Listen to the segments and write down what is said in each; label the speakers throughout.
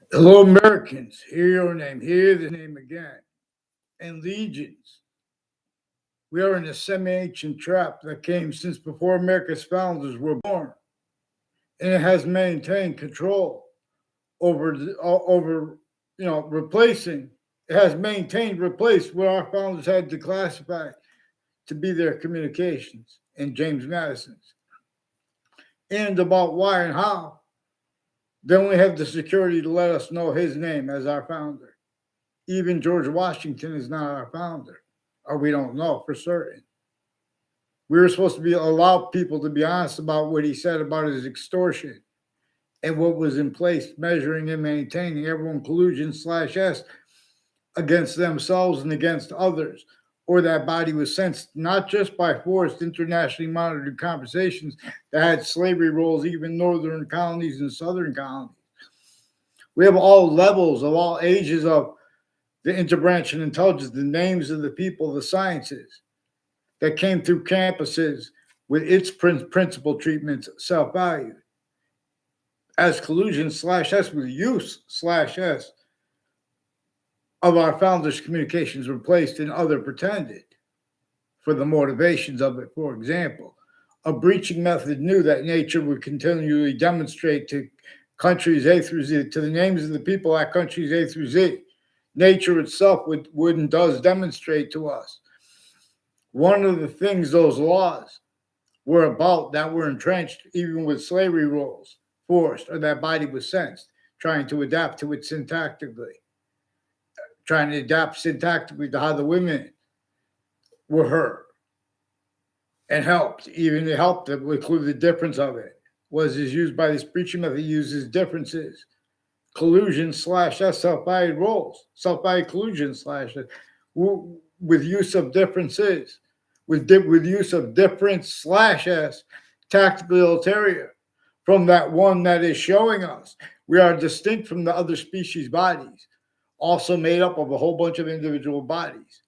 Speaker 1: Hello, Americans. Hear your name. Hear the name again. And legions. We are in a semi ancient trap that came since before America's founders were born. And it has maintained control over replacing. It has maintained, replaced what our founders had declassified to be their communications and James Madison's. And about why and how, they only have the security to let us know his name as our founder. Even George Washington is not our founder, or we don't know for certain. We were supposed to allow people to be honest about what he said about his extortion and what was in place, measuring and maintaining everyone collusion slash S against themselves and against others, or that body was sensed not just by forced internationally monitored conversations that had slavery rolls, even northern colonies and southern colonies. We have all levels of all ages of the interbranch and intelligence, the names of the people, the sciences that came through campuses with its principal treatments self-valued as collusion slash S with use slash S of our founders' communications replaced in other pretended for the motivations of it. For example, a breaching method knew that nature would continually demonstrate to countries A through Z, to the names of the people at countries A through Z. Nature itself would and does demonstrate to us. One of the things those laws were about that were entrenched, even with slavery rules, forced, or that body was sensed, trying to adapt to it syntactically, trying to adapt syntactically to how the women were heard and helped. Even it helped to include the difference of it. Was is used by this preaching method, uses differences. Collusion slash S, self-valued roles, self-valued collusion slash with use of differences, with use of difference slash S, tactically ulterior from that one that is showing us we are distinct from the other species bodies, also made up of a whole bunch of individual bodies.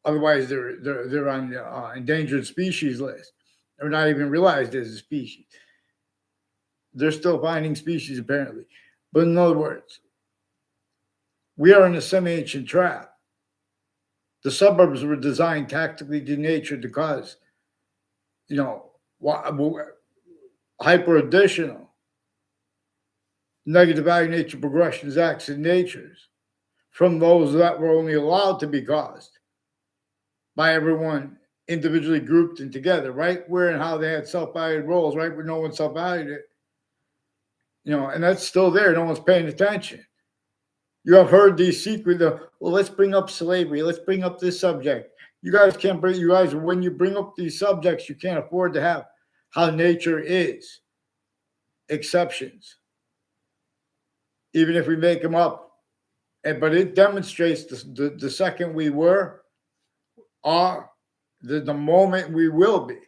Speaker 1: Otherwise, they're on the endangered species list. They're not even realized as a species. They're still finding species, apparently. But in other words, we are in a semi-ancient trap. The suburbs were designed tactically to nature to cause, hyper additional, negative value nature progressions, acts, and natures from those that were only allowed to be caused by everyone individually grouped and together, right where and how they had self-valued roles, right where no one self-valued it. And that's still there. No one's paying attention. You have heard these secret, let's bring up slavery. Let's bring up this subject. You guys, when you bring up these subjects, you can't afford to have how nature is exceptions, even if we make them up. But it demonstrates the second we are the moment we will be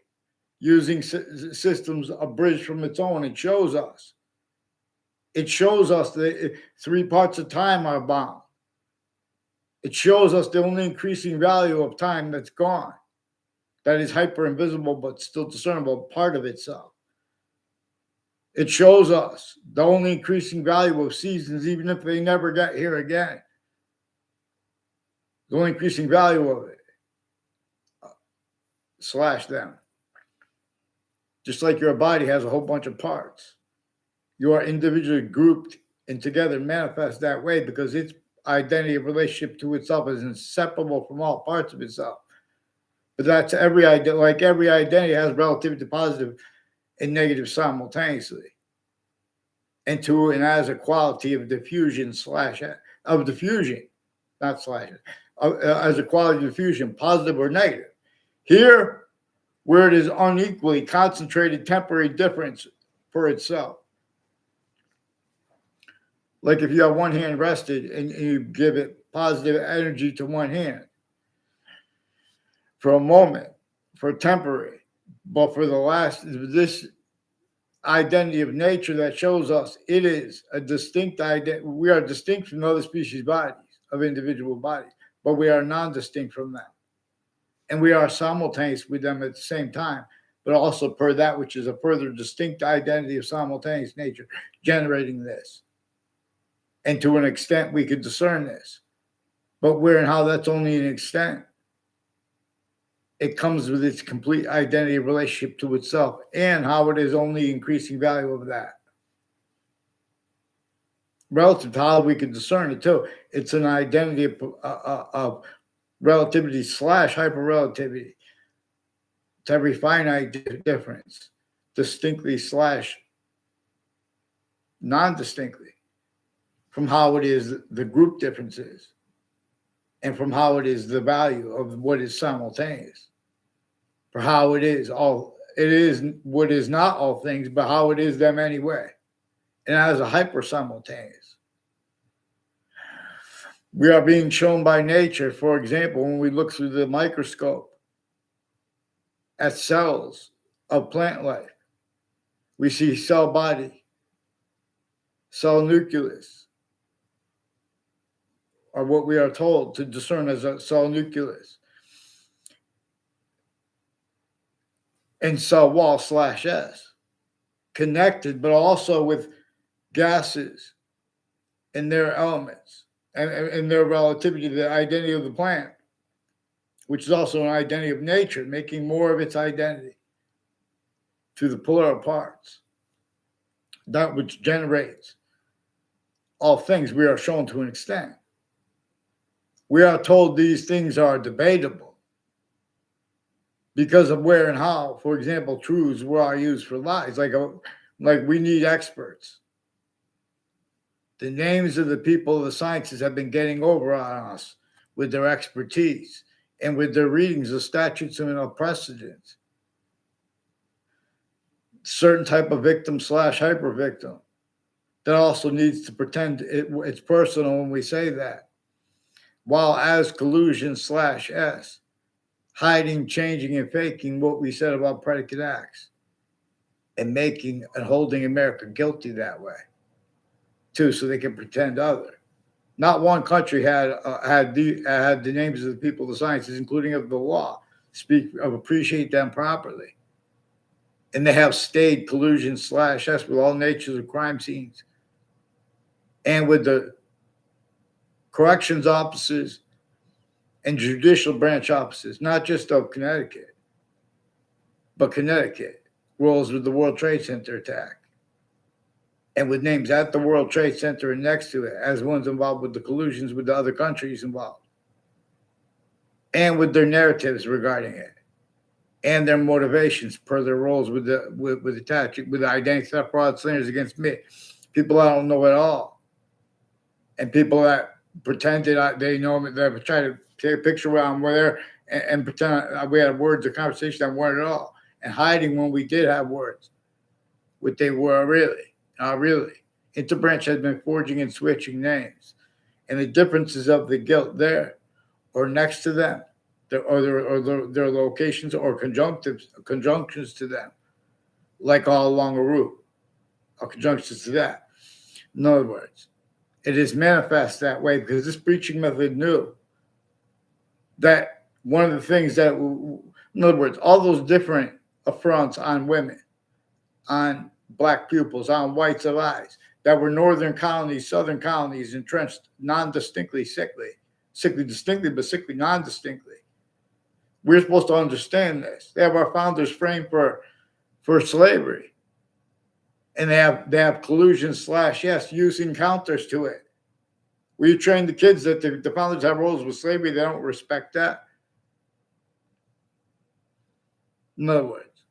Speaker 1: using systems abridged from its own. It shows us that 3 parts of time are bound. It shows us the only increasing value of time that's gone, that is hyper invisible but still discernible part of itself. It shows us the only increasing value of seasons, even if they never get here again. The only increasing value of it, slash them. Just like your body has a whole bunch of parts. You are individually grouped and together manifest that way because its identity of relationship to itself is inseparable from all parts of itself. But that's every idea, like every identity has relativity positive and negative simultaneously. And as a quality of diffusion not slash, as a quality of diffusion, positive or negative. Here, where it is unequally concentrated temporary difference for itself. Like if you have one hand rested and you give it positive energy to one hand for a moment, for temporary, but for this identity of nature that shows us it is a distinct identity. We are distinct from other species bodies, of individual bodies, but we are non-distinct from them. And we are simultaneous with them at the same time, but also per that which is a further distinct identity of simultaneous nature, generating this. And to an extent, we could discern this. But where and how that's only an extent. It comes with its complete identity relationship to itself and how it is only increasing value of that. Relative to how we can discern it too. It's an identity of relativity / hyperrelativity. It's every finite difference, distinctly / non-distinctly, from how it is the group differences and from how it is the value of what is simultaneous. For how it is what is not all things, but how it is them anyway. And as a hyper simultaneous. We are being shown by nature, for example, when we look through the microscope at cells of plant life, we see cell body, cell nucleus, or what we are told to discern as a cell nucleus, and cell wall / S, connected, but also with gases and their elements and their relativity to the identity of the plant, which is also an identity of nature, making more of its identity to the polar parts, that which generates all things. We are shown to an extent. We are told these things are debatable because of where and how. For example, truths are used for lies, like we need experts. The names of the people of the sciences have been getting over on us with their expertise and with their readings of statutes and of precedents. Certain type of victim / hyper victim that also needs to pretend it's personal when we say that. While as collusion / S, hiding, changing, and faking what we said about predicate acts and making and holding America guilty that way, too, so they can pretend other. Not one country had the names of the people of the sciences, including of the law, appreciate them properly. And they have stayed collusion / S with all natures of crime scenes and with the corrections officers and judicial branch officers, not just of Connecticut, but Connecticut rolls with the World Trade Center attack and with names at the World Trade Center and next to it as ones involved with the collusions with the other countries involved and with their narratives regarding it and their motivations per their roles with the identity theft, fraud, slanders against me. People I don't know at all. And people that pretended they know me, that try to take a picture where I'm there and pretend we had words of conversation that weren't at all, and hiding when we did have words, what they were really, not really. Interbranch has been forging and switching names, and the differences of the guilt there or next to them, their locations or conjunctions to them, like all along a route, or conjunctions to that. In other words, it is manifest that way because this breaching method knew that one of the things that, in other words, all those different affronts on women, on black pupils, on whites of eyes, that were northern colonies, southern colonies, entrenched non-distinctly, sickly distinctly, but sickly non-distinctly. We're supposed to understand this. They have our founders framed for slavery. And they have collusion / yes, using counters to it. We train the kids that the founders have roles with slavery. They don't respect that. In other words,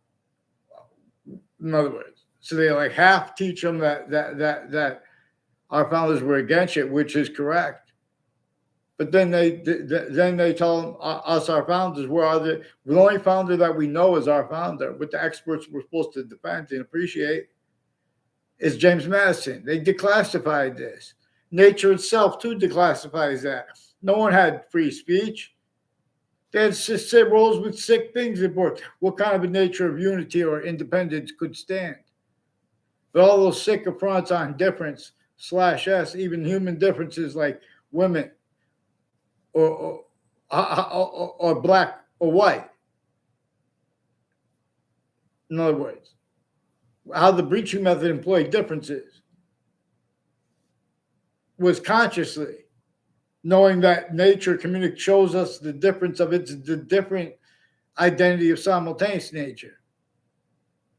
Speaker 1: so they like half teach them that our founders were against it, which is correct. But then they tell them, us, our founders, the only founder that we know is our founder, what the experts were supposed to defend and appreciate, is James Madison. They declassified this. Nature itself, too, declassifies that. No one had free speech. They had set roles with sick things aboard. What kind of a nature of unity or independence could stand? But all those sick affronts on difference / S, even human differences like women or black or white. In other words, how the breaching method employed differences was consciously knowing that nature shows us the difference of the different identity of simultaneous nature,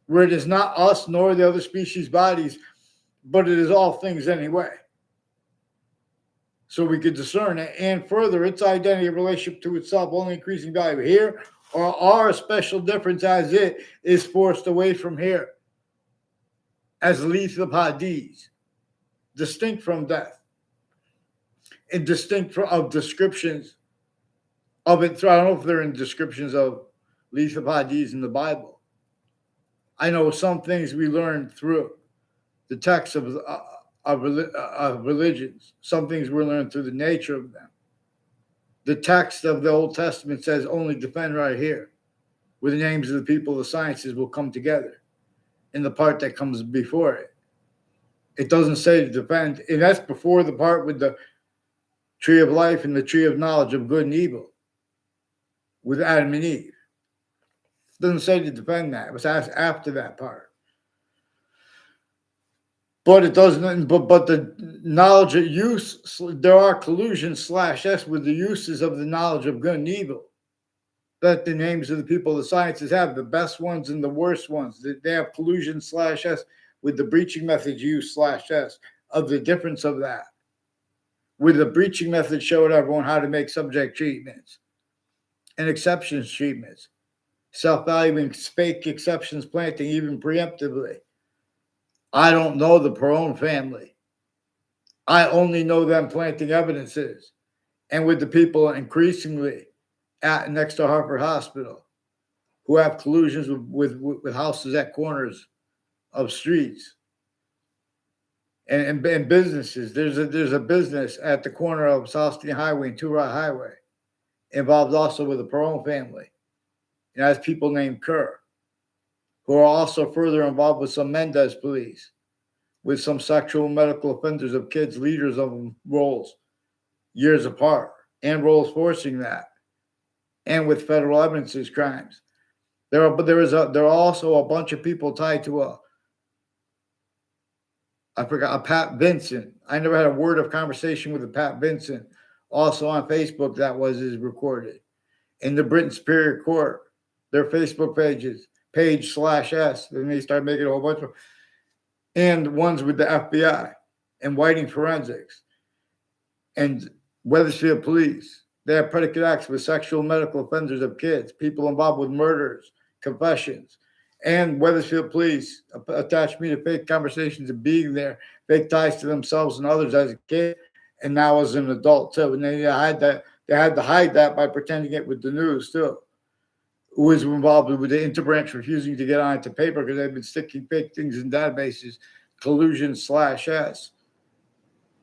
Speaker 1: where it is not us nor the other species' bodies, but it is all things anyway. So we could discern it, and further, its identity in relationship to itself only increasing value here, or our special difference as it is forced away from here, as lethal hadis, distinct from death, and distinct of descriptions of it. I don't know if they're in descriptions of lethal hadis in the Bible. I know some things we learn through the text of religions. Some things we learn through the nature of them. The text of the Old Testament says only defend right here, where the names of the people of the sciences will come together in the part that comes before it. It doesn't say to defend, and that's before the part with the tree of life and the tree of knowledge of good and evil with Adam and Eve. It doesn't say to defend that. It was asked after that part. But it doesn't. But the knowledge of use, there are collusions /s with the uses of the knowledge of good and evil that the names of the people of the sciences have, the best ones and the worst ones. They have collusion /s with the breaching methods use /s of the difference of that. With the breaching method showed everyone how to make subject treatments and exceptions treatments, self-valuing fake exceptions planting even preemptively. I don't know the Perron family. I only know them planting evidences, and with the people increasingly at next to Hartford Hospital who have collusions with houses at corners of streets and businesses. There's a business at the corner of South Street Highway and Two Rod Highway involved also with the Perron family. And has people named Kerr, who are also further involved with some Mendez police, with some sexual and medical offenders of kids, leaders of them roles years apart, and roles forcing that, and with federal evidences crimes. There are also a bunch of people tied to a Pat Vincent. I never had a word of conversation with a Pat Vincent. Also on Facebook, that is recorded. In the Britain Superior Court, their Facebook pages, page /s, then they start making a whole bunch of, and ones with the FBI and Whiting Forensics and Weathersfield Police. They have predicate acts with sexual and medical offenders of kids, people involved with murders, confessions, and Weathersfield Police attached me to fake conversations of being there, fake ties to themselves and others as a kid, and now as an adult too. And they had to hide that by pretending it with the news too. Who was involved with the interbranch refusing to get onto paper because they've been sticking fake things in databases, collusion /s.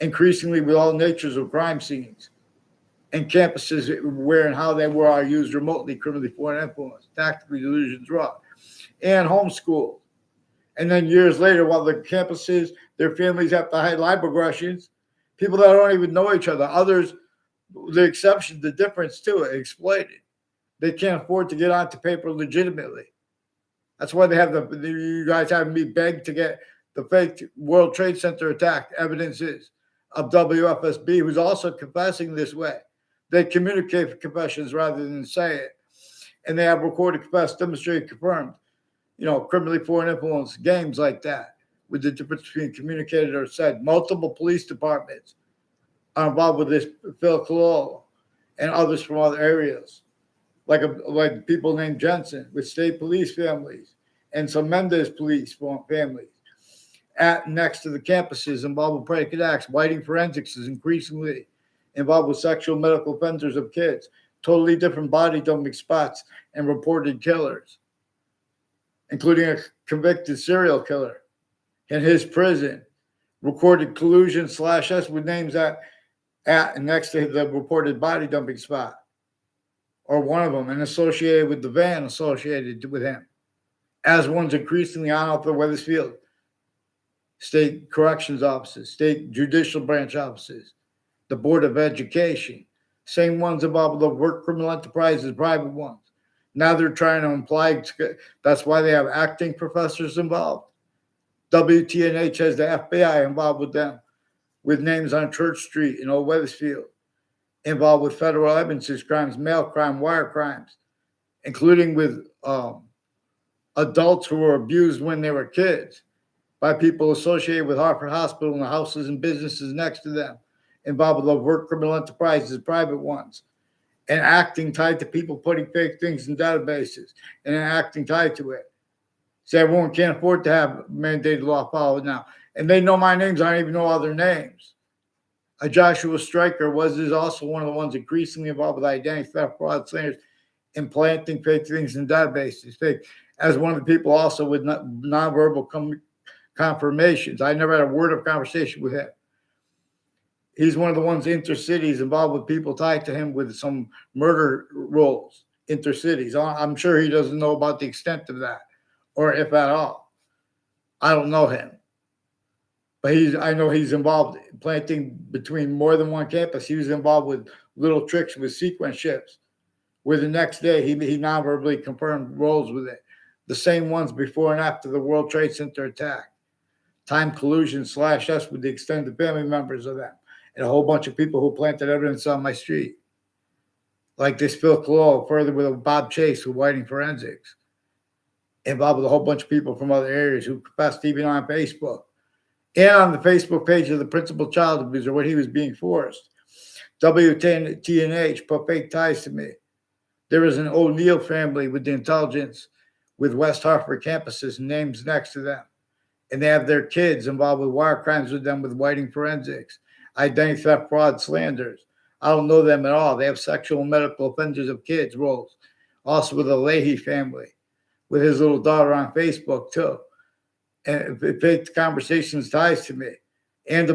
Speaker 1: Increasingly with all natures of crime scenes and campuses where and how they are used remotely, criminally foreign influence, tactically delusions wrought, and homeschooled. And then years later, while the campuses, their families have to hide live aggressions, people that don't even know each other, others, the exception, the difference to it, exploited. They can't afford to get onto paper legitimately. That's why they have you guys having me beg to get the fake World Trade Center attack evidences of WFSB, who's also confessing this way. They communicate confessions rather than say it. And they have recorded, confessed, demonstrated, confirmed, criminally foreign influence, games like that, with the difference between communicated or said. Multiple police departments are involved with this, Phil Cololo and others from other areas, like people named Jensen with state police families and some Mendez police families next to the campuses involved with predicate acts. Whiting Forensics is increasingly involved with sexual medical offenders of kids, totally different body dumping spots and reported killers, including a convicted serial killer in his prison, recorded collusion /s with names at and next to the reported body dumping spot, or one of them, and associated with the van associated with him, as one's increasingly on out the Weathersfield state corrections offices, state judicial branch offices, the Board of Education, same ones involved with the work criminal enterprises, private ones. Now they're trying to imply, that's why they have acting professors involved. WTNH has the FBI involved with them, with names on Church Street in Old Weathersfield, involved with federal evidences crimes, mail crime, wire crimes, including with adults who were abused when they were kids by people associated with Hartford Hospital and the houses and businesses next to them, involved with overt criminal enterprises, private ones, and acting tied to people putting fake things in databases and acting tied to it. So everyone can't afford to have mandated law followed now. And they know my names. I don't even know other names. Joshua Stryker is also one of the ones increasingly involved with identity theft, fraud, slanders, and planting fake things in databases. Fake, as one of the people also with nonverbal confirmations. I never had a word of conversation with him. He's one of the ones intercities involved with people tied to him with some murder roles, intercities. I'm sure he doesn't know about the extent of that, or if at all. I don't know him. But I know he's involved in planting between more than one campus. He was involved with little tricks with sequence shifts, where the next day he non-verbally confirmed roles with it. The same ones before and after the World Trade Center attack. Time collusion /S with the extended family members of them. And a whole bunch of people who planted evidence on my street. Like this Phil Collo, further with Bob Chase with Whiting Forensics. Involved with a whole bunch of people from other areas who confessed even on Facebook. And on the Facebook page of the principal child abuser, when he was being forced. WTNH put fake ties to me. There is an O'Neill family with the intelligence with West Hartford campuses, names next to them. And they have their kids involved with wire crimes with them with Whiting Forensics, identity theft, fraud, slanders. I don't know them at all. They have sexual and medical offenders of kids roles. Also with the Leahy family, with his little daughter on Facebook too. And fake conversations ties to me. And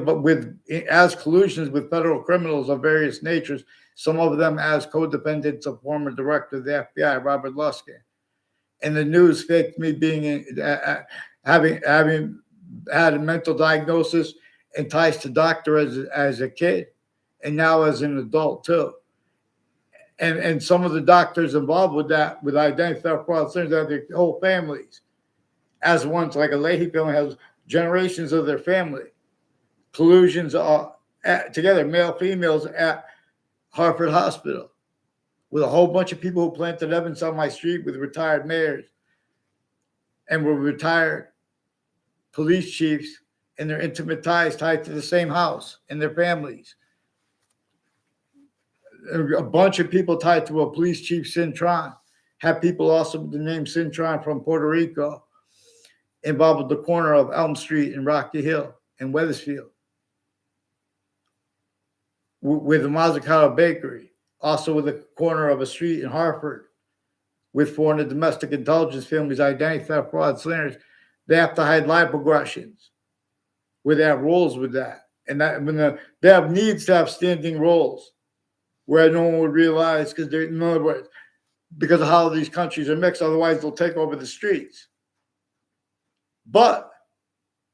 Speaker 1: as collusions with federal criminals of various natures, some of them as co-defendants of former director of the FBI, Robert Luskin. And the news faked me being having had a mental diagnosis and ties to doctor as a kid, and now as an adult too. And some of the doctors involved with that, with identity theft, fraud, have their whole families. As ones like a Leahy family has generations of their family. Collusions together, male, females at Hartford Hospital, with a whole bunch of people who planted evidence on my street with retired mayors and were retired police chiefs and their intimate ties tied to the same house and their families. A bunch of people tied to a police chief, Cintron, have people also with the name Cintron from Puerto Rico involved with the corner of Elm Street in Rocky Hill and Weathersfield. With the Mazzucato Bakery, also with the corner of a street in Hartford, with foreign and domestic intelligence families, identity theft, fraud, slanders. They have to hide live progressions, where they have roles with that. And that when they have needs to have standing roles, where no one would realize, because they're, in other words, because of how these countries are mixed, otherwise they'll take over the streets. But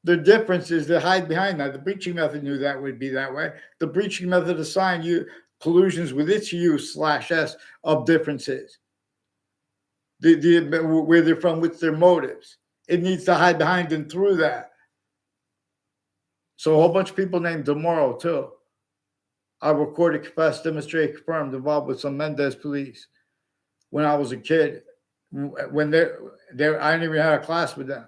Speaker 1: the difference is they hide behind that. The breaching method knew that would be that way. The breaching method assigned you collusions with its use /S of differences. Where they're from, what's their motives. It needs to hide behind and through that. So a whole bunch of people named DeMoro too. I recorded, confessed, demonstrated, confirmed, involved with some Mendez police when I was a kid. When I didn't even have a class with them.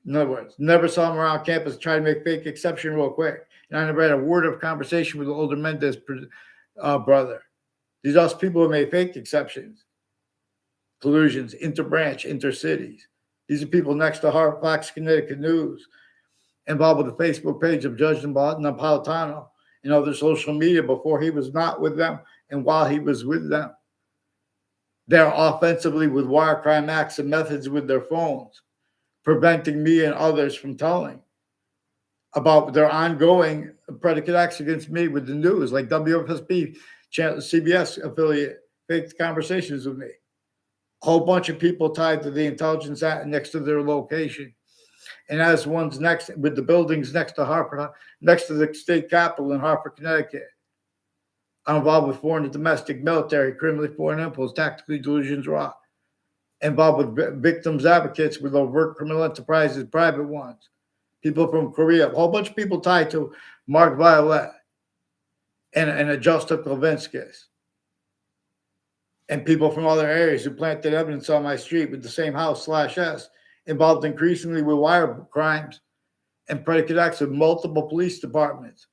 Speaker 1: In other words, never saw them around campus, try to make fake exception real quick. And I never had a word of conversation with the older Mendez brother. These are also people who made fake exceptions. Collusions, interbranch, intercities. These are people next to Fox Connecticut News, involved with the Facebook page of Judge Napolitano and other social media before he was not with them and while he was with them. They're offensively with wire crime acts and methods with their phones, preventing me and others from telling about their ongoing predicate acts against me with the news, like WFSB, CBS affiliate, fake conversations with me. A whole bunch of people tied to the intelligence act next to their location. And as ones next with the buildings next to Hartford, next to the state capitol in Hartford, Connecticut. I'm involved with foreign and domestic military, criminally foreign impulse, tactically delusions raw. Involved with victims advocates with overt criminal enterprises, private ones. people from Korea, a whole bunch of people tied to Mark Violet and Adjuster Kovinskis, and people from other areas who planted evidence on my street with the same house /S, involved increasingly with wire crimes and predicate acts of multiple police departments,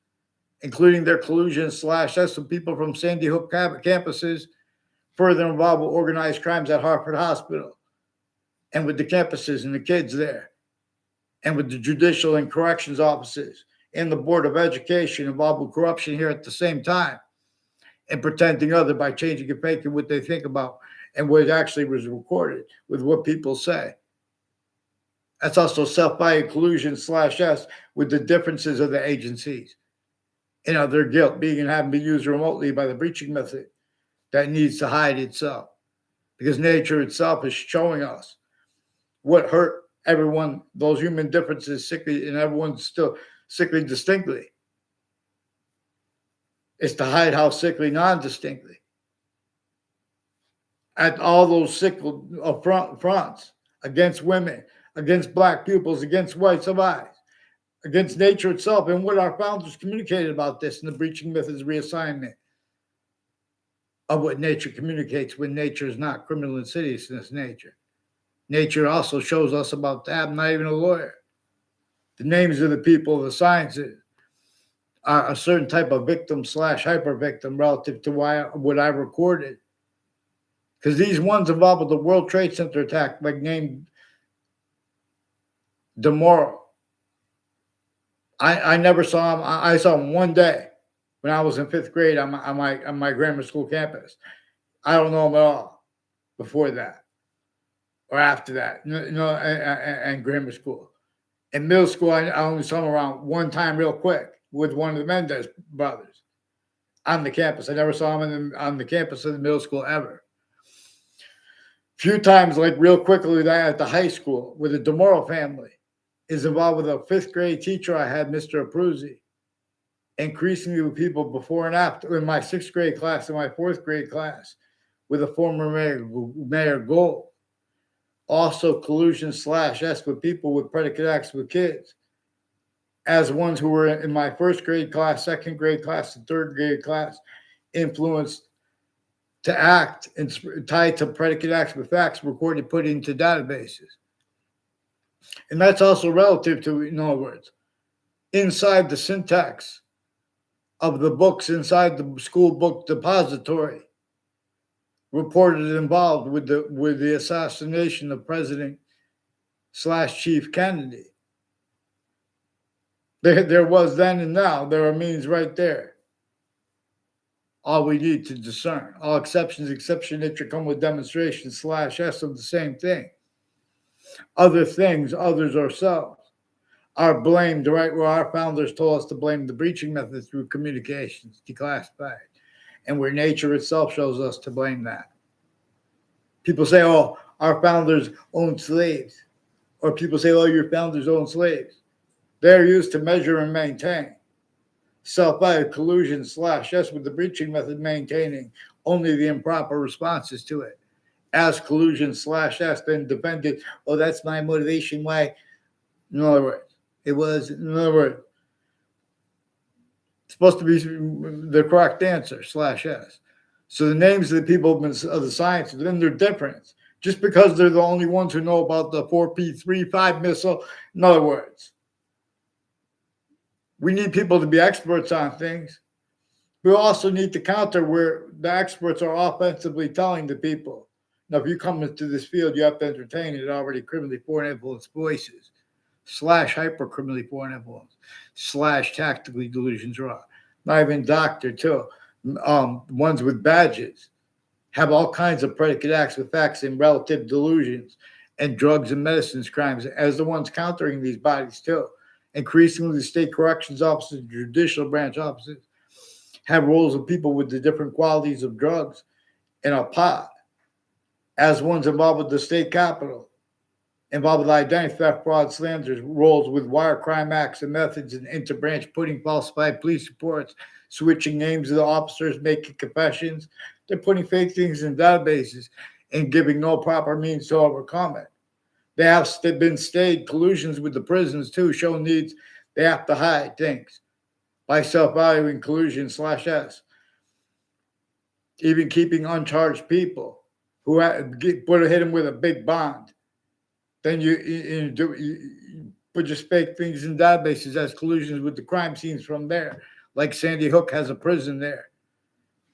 Speaker 1: including their collusion /S with people from Sandy Hook campuses, further involved with organized crimes at Hartford Hospital, and with the campuses and the kids there, and with the judicial and corrections offices and the Board of Education involved with corruption here at the same time, and pretending other by changing and faking what they think about and what actually was recorded with what people say. That's also self-biased collusion /S with the differences of the agencies and of their guilt being and having been used remotely by the breaching method that needs to hide itself, because nature itself is showing us what hurt everyone, those human differences sickly, and everyone's still sickly distinctly. It's to hide how sickly non-distinctly. At all those sickle fronts against women, against black pupils, against white survivors, against nature itself, and what our founders communicated about this in the breaching methods reassignment of what nature communicates when nature is not criminal insidiousness nature. Nature also shows us about that. I'm not even a lawyer. The names of the people, the sciences, are a certain type of victim /hyper victim relative to what I recorded. Because these ones involved with the World Trade Center attack, like named DeMoro, I never saw him. I saw him one day when I was in 5th grade on my grammar school campus. I don't know him at all before that or after that, and grammar school. In middle school, I only saw him around one time real quick with one of the Mendez brothers on the campus. I never saw him on the campus of the middle school ever. Few times, like real quickly, that at the high school with the DeMoro family is involved with a 5th grade teacher I had, Mr. Abruzzi. Increasingly with people before and after in my 6th grade class and my 4th grade class with a former Mayor Gold. Also collusion /S with people with predicate acts with kids, as ones who were in my 1st grade class, 2nd grade class, and 3rd grade class, influenced to act and tied to predicate acts with facts recorded, put into databases. And that's also relative to, in other words, inside the syntax of the books inside the school book depository, reported involved with the assassination of President /Chief Kennedy. There was then and now. There are means right there. All we need to discern. All exceptions, exception nature, come with demonstration /S of the same thing. Other things, others ourselves, are blamed right where our founders told us to blame the breaching method through communications, declassified, and where nature itself shows us to blame that. People say, oh, our founders owned slaves. Or people say, oh, your founders owned slaves. They're used to measure and maintain. Self-biased collusion /S with the breaching method maintaining only the improper responses to it. As collusion /S then defended, oh, that's my motivation why. In other words, it's supposed to be the correct answer /S. So the names of the people of the sciences, then they're different. Just because they're the only ones who know about the 4P35 missile. In other words, we need people to be experts on things. We also need to counter where the experts are offensively telling the people. Now, if you come into this field, you have to entertain it already criminally foreign influenced voices /hyper criminally foreign influence /tactically delusions raw. Not even doctor, too. Ones with badges have all kinds of predicate acts with facts and relative delusions and drugs and medicines crimes as the ones countering these bodies, too. Increasingly, the state corrections officers, judicial branch officers have roles of people with the different qualities of drugs in a pot, as ones involved with the state capitol, involved with identity theft, fraud, slanders, roles with wire crime acts and methods and interbranch putting falsified police reports, switching names of the officers, making confessions. They're putting fake things in databases and giving no proper means to overcome it. They have been staged collusions with the prisons too, show needs. They have to hide things by self-valuing collusion /S. Even keeping uncharged people who hit them with a big bond. Then you put just fake things in databases as collusions with the crime scenes from there. Like Sandy Hook has a prison there.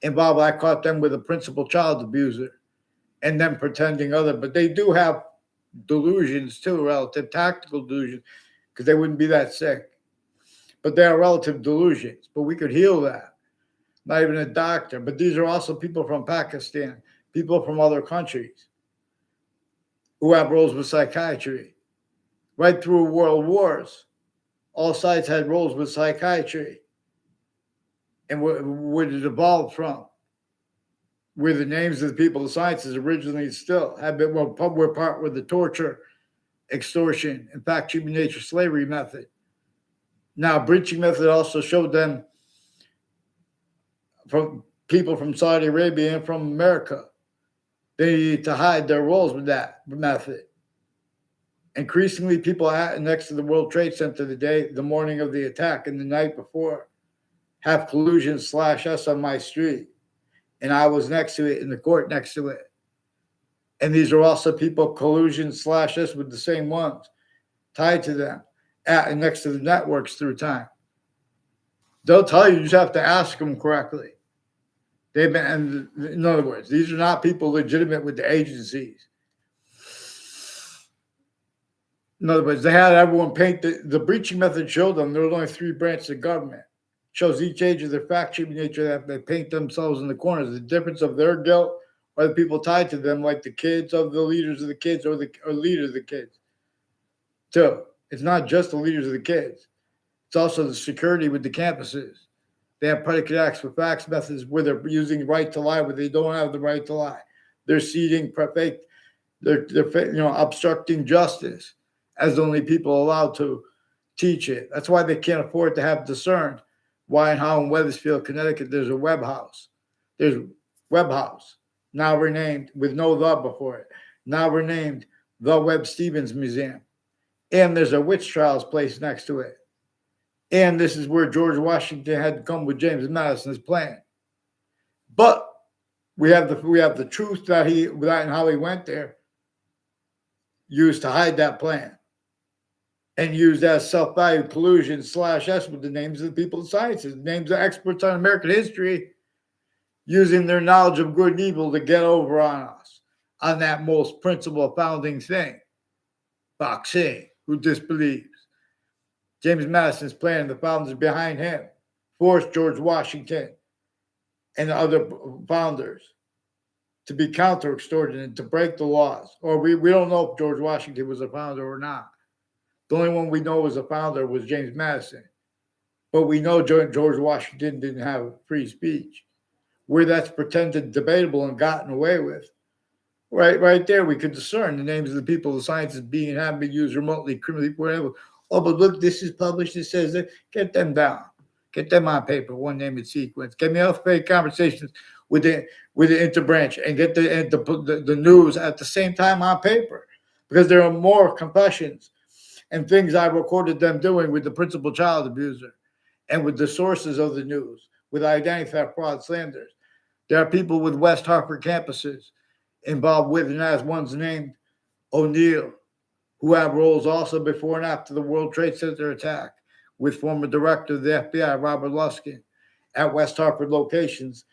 Speaker 1: And Bob, I caught them with a principal child abuser and then pretending other, but they do have delusions too, relative tactical delusions, because they wouldn't be that sick. But they are relative delusions, but we could heal that. Not even a doctor, but these are also people from Pakistan, people from other countries who have roles with psychiatry. Right through world wars, all sides had roles with psychiatry. And where it evolved from, where the names of the people of sciences originally still have been, were part with the torture, extortion, and fact treatment nature slavery method. Now, breaching method also showed them from people from Saudi Arabia and from America. They needed to hide their roles with that method. Increasingly, people next to the World Trade Center the morning of the attack and the night before have collusion /S on my street. And I was next to it in the court next to it. And these are also people collusion /S with the same ones tied to them and next to the networks through time. They'll tell you just have to ask them correctly. They've been, and in other words, these are not people legitimate with the agencies. In other words, they had everyone paint the breaching method showed them there was only 3 branches of government. Shows each age of their fact treatment nature that they paint themselves in the corners. The difference of their guilt or the people tied to them, like the kids of the leaders of the kids or leaders of the kids. So it's not just the leaders of the kids. It's also the security with the campuses. They have predicate acts with facts methods where they're using right to lie where they don't have the right to lie. They're seeding fake. They're obstructing justice as the only people allowed to teach it. That's why they can't afford to have discerned why and how in Wethersfield, Connecticut, there's a Webb House. There's Webb House, now renamed with no "the" before it, now renamed the Webb Stevens Museum. And there's a witch trials place next to it. And this is where George Washington had to come with James Madison's plan. But we have the truth that and how he went there used to hide that plan. And used as self-value collusion /S with the names of the people of sciences, names of experts on American history, using their knowledge of good and evil to get over on us on that most principal founding thing, boxing, who disbelieves. James Madison's plan, the founders behind him, forced George Washington and the other founders to be counter-extortionate, to break the laws. Or we don't know if George Washington was a founder or not. The only one we know was a founder was James Madison. But we know George Washington didn't have free speech. Where that's pretended debatable and gotten away with. Right there, we could discern the names of the people of the sciences being and having been used remotely, criminally, whatever. Oh, but look, this is published. It says that. Get them down. Get them on paper, one name in sequence. Get me off fake conversations with the interbranch and get the news at the same time on paper. Because there are more confessions and things I recorded them doing with the principal child abuser and with the sources of the news, with identity theft, fraud, slanders. There are people with West Hartford campuses involved with, and as one's named O'Neill, who have roles also before and after the World Trade Center attack with former director of the FBI, Robert Luskin, at West Hartford locations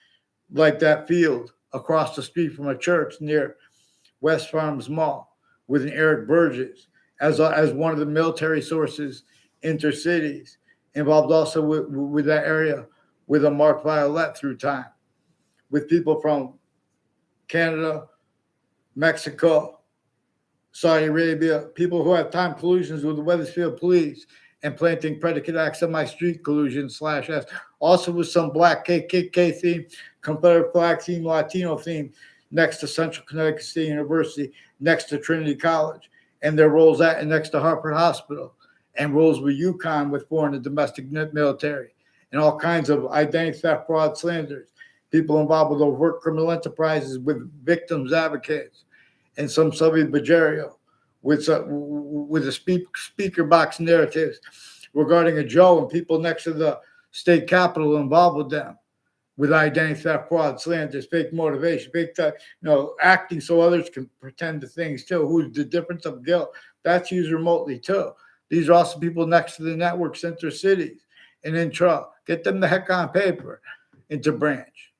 Speaker 1: like that field across the street from a church near West Farms Mall with an Eric Burgess as one of the military sources intercities, involved also with that area with a Mark Violet through time, with people from Canada, Mexico, Saudi Arabia, people who have time collusions with the Wethersfield police and planting predicate acts on my street collusion /S. Also with some black KKK theme, Confederate flag theme, Latino theme, next to Central Connecticut State University, next to Trinity College, and their roles at and next to Hartford Hospital, and roles with UConn with foreign and domestic military, and all kinds of identity theft, fraud, slanders, people involved with overt criminal enterprises with victims advocates, and some Soviet Bajario with the speaker box narratives regarding a Joe and people next to the state capitol involved with them, with identity theft, fraud, slanders, fake motivation, fake, acting so others can pretend to things too. Who's the difference of guilt? That's used remotely too. These are also people next to the network center cities and intro. Get them the heck on paper into branch.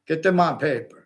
Speaker 1: Get them on paper.